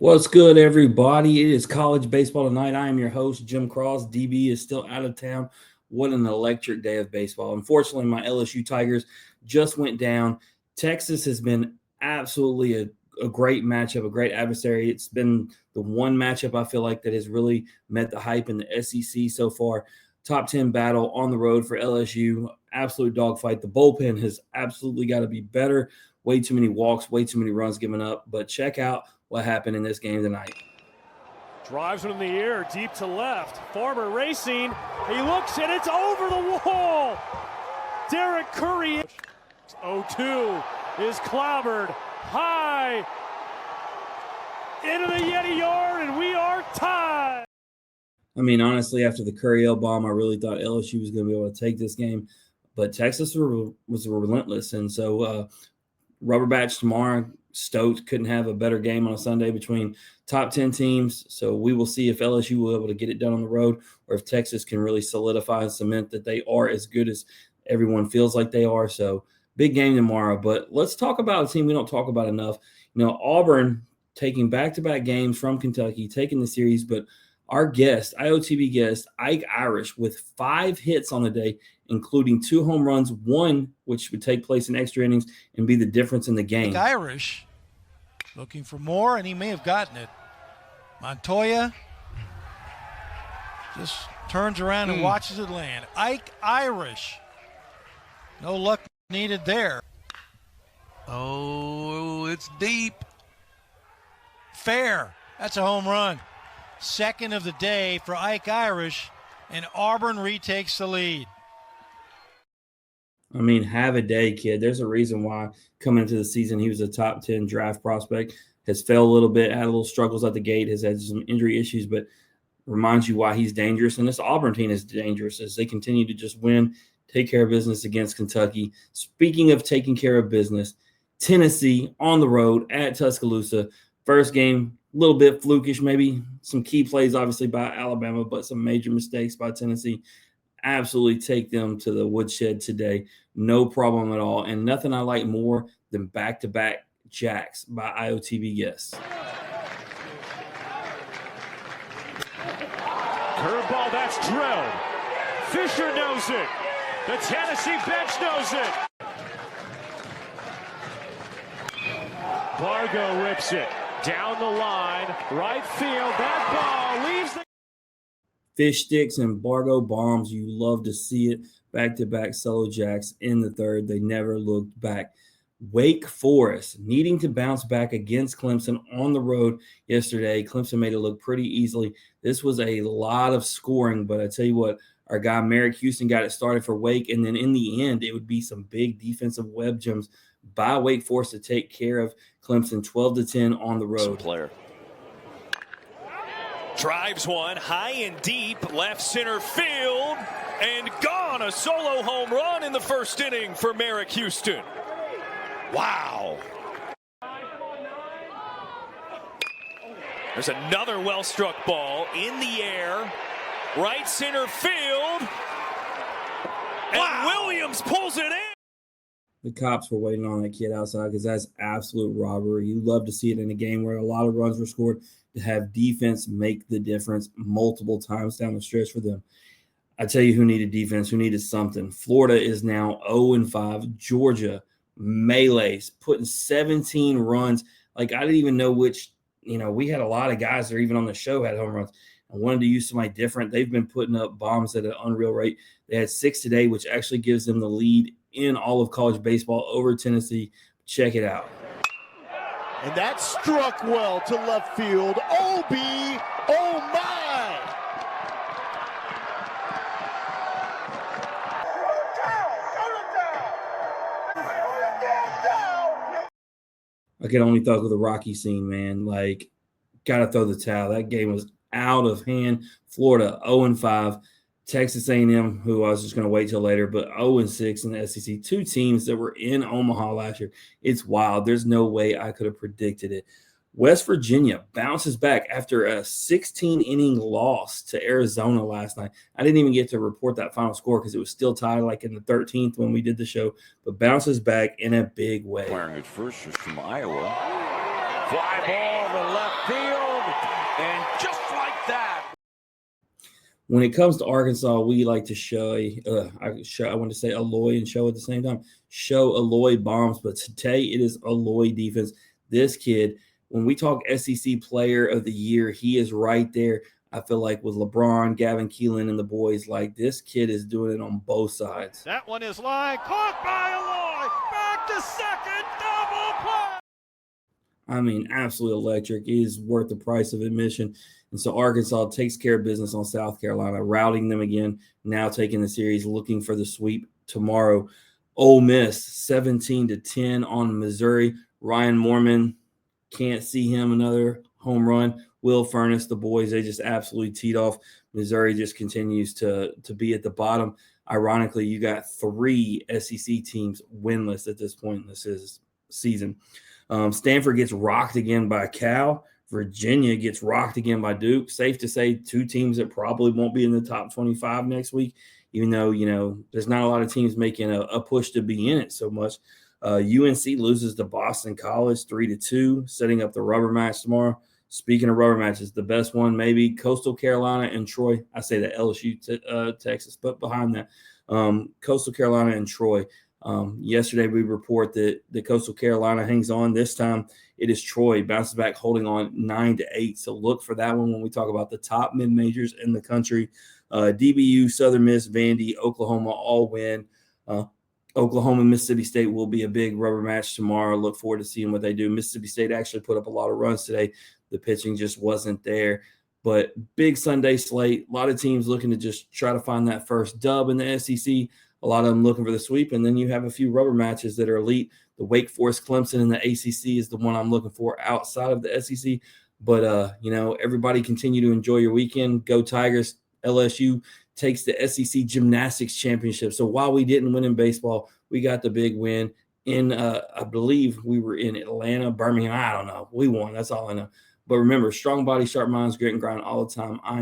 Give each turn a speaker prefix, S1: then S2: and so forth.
S1: What's good, everybody? It is college baseball tonight. I am your host, Jim Cross. DB is still out of town. What an electric day of baseball. Unfortunately, my LSU Tigers just went down. Texas has been absolutely a great matchup, a great adversary. It's been the one matchup I feel like that has really met the hype in the SEC so far. Top 10 battle on the road for LSU. Absolute dogfight. The bullpen has absolutely got to be better. Way too many walks, way too many runs given up. But check out what happened in this game tonight.
S2: Drives one in the air, deep to left. Farmer racing. He looks and it's over the wall. Derek Curry. 0-2 is clobbered high into the Yeti yard, and we are tied.
S1: I mean, honestly, after the Curry bomb, I really thought LSU was going to be able to take this game, but Texas was relentless, and so rubber batch tomorrow. Stoked couldn't have a better game on a Sunday between top 10 teams. So we will see if LSU will be able to get it done on the road or if Texas can really solidify and cement that they are as good as everyone feels like they are. So big game tomorrow. But let's talk about a team we don't talk about enough. You know, Auburn taking back-to-back games from Kentucky, taking the series, but our guest, IOTB guest, Ike Irish, with 5 hits on the day, including 2 home runs, one which would take place in extra innings and be the difference in the game.
S3: Ike Irish looking for more, and he may have gotten it. Montoya just turns around and watches it land. Ike Irish. No luck needed there.
S4: Oh, it's deep.
S3: Fair. That's a home run. Second of the day for Ike Irish, and Auburn retakes the lead.
S1: I mean, have a day, kid. There's a reason why coming into the season he was a top 10 draft prospect. Has failed a little bit, had a little struggles at the gate, has had some injury issues, but reminds you why he's dangerous. And this Auburn team is dangerous as they continue to just win, take care of business against Kentucky. Speaking of taking care of business, Tennessee on the road at Tuscaloosa. First game, a little bit flukish, maybe some key plays, obviously, by Alabama, but some major mistakes by Tennessee. Absolutely take them to the woodshed today. No problem at all. And nothing I like more than back-to-back jacks by IOTB guests.
S2: Curveball, that's drilled. Fisher knows it. The Tennessee bench knows it. Bargo rips it. Down the line, right field. That ball leaves the
S1: Fish sticks and Bargo bombs. You love to see it. Back-to-back solo jacks in the third. They never looked back. Wake Forest needing to bounce back against Clemson on the road yesterday. Clemson made it look pretty easily. This was a lot of scoring, but I tell you what, our guy Merrick Houston got it started for Wake, and then in the end, it would be some big defensive web gems by Wake Forest to take care of Clemson 12-10 on the road.
S5: Player. Drives one high and deep, left center field, and gone. A solo home run in the first inning for Merrick Houston. Wow. There's another well-struck ball in the air, right center field, and Williams pulls it in.
S1: The cops were waiting on that kid outside because that's absolute robbery. You love to see it in a game where a lot of runs were scored, to have defense make the difference multiple times down the stretch for them. I tell you who needed defense, who needed something. Florida is now 0-5. Georgia melees, putting 17 runs. Like, I didn't even know which, we had a lot of guys that are even on the show had home runs. I wanted to use somebody different. They've been putting up bombs at an unreal rate. They had 6 today, which actually gives them the lead in all of college baseball over Tennessee. Check it out.
S6: And that struck well to left field. OB, oh my!
S1: I can only thug with the Rocky scene, man. Like, gotta throw the towel. That game was out of hand. Florida 0-5. Texas A&M, who I was just going to wait till later, but 0-6 in the SEC. 2 teams that were in Omaha last year. It's wild. There's no way I could have predicted it. West Virginia bounces back after a 16-inning loss to Arizona last night. I didn't even get to report that final score because it was still tied like in the 13th when we did the show, but bounces back in a big way.
S4: Firing at first is from Iowa. Fly ball to left field.
S1: when it comes to Arkansas, we like to I want to say Aloy and show at the same time. Show Aloy bombs, but today it is Aloy defense. This kid, when we talk SEC Player of the Year, he is right there. I feel like with LeBron, Gavin Keelan, and the boys, like this kid is doing it on both sides.
S2: That one is line caught by Aloy. Back to second, double play.
S1: I mean, absolutely electric. It is worth the price of admission. And so Arkansas takes care of business on South Carolina, routing them again, now taking the series, looking for the sweep tomorrow. Ole Miss, 17-10 on Missouri. Ryan Mormon, can't see him another home run. Will Furnace, the boys, they just absolutely teed off. Missouri just continues to be at the bottom. Ironically, you got 3 SEC teams winless at this point in this season. Stanford gets rocked again by Cal. Virginia gets rocked again by Duke. Safe to say 2 teams that probably won't be in the top 25 next week, even though, there's not a lot of teams making a push to be in it so much. UNC loses to Boston College 3-2, setting up the rubber match tomorrow. Speaking of rubber matches, the best one maybe Coastal Carolina and Troy. I say that LSU, Texas, but behind that, Coastal Carolina and Troy. Yesterday we report that the Coastal Carolina hangs on. This time it is Troy bounces back, holding on 9-8. So look for that one when we talk about the top mid majors in the country. DBU, Southern Miss, Vandy, Oklahoma all win. Oklahoma and Mississippi State will be a big rubber match tomorrow. Look forward to seeing what they do. Mississippi State actually put up a lot of runs today. The pitching just wasn't there. But big Sunday slate. A lot of teams looking to just try to find that first dub in the SEC. A lot of them looking for the sweep. And then you have a few rubber matches that are elite. The Wake Forest, Clemson, and the ACC is the one I'm looking for outside of the SEC. But, everybody continue to enjoy your weekend. Go Tigers. LSU takes the SEC Gymnastics Championship. So while we didn't win in baseball, we got the big win in, I believe we were in Atlanta, Birmingham. I don't know. We won. That's all I know. But remember, strong body, sharp minds, grit and grind all the time. I am.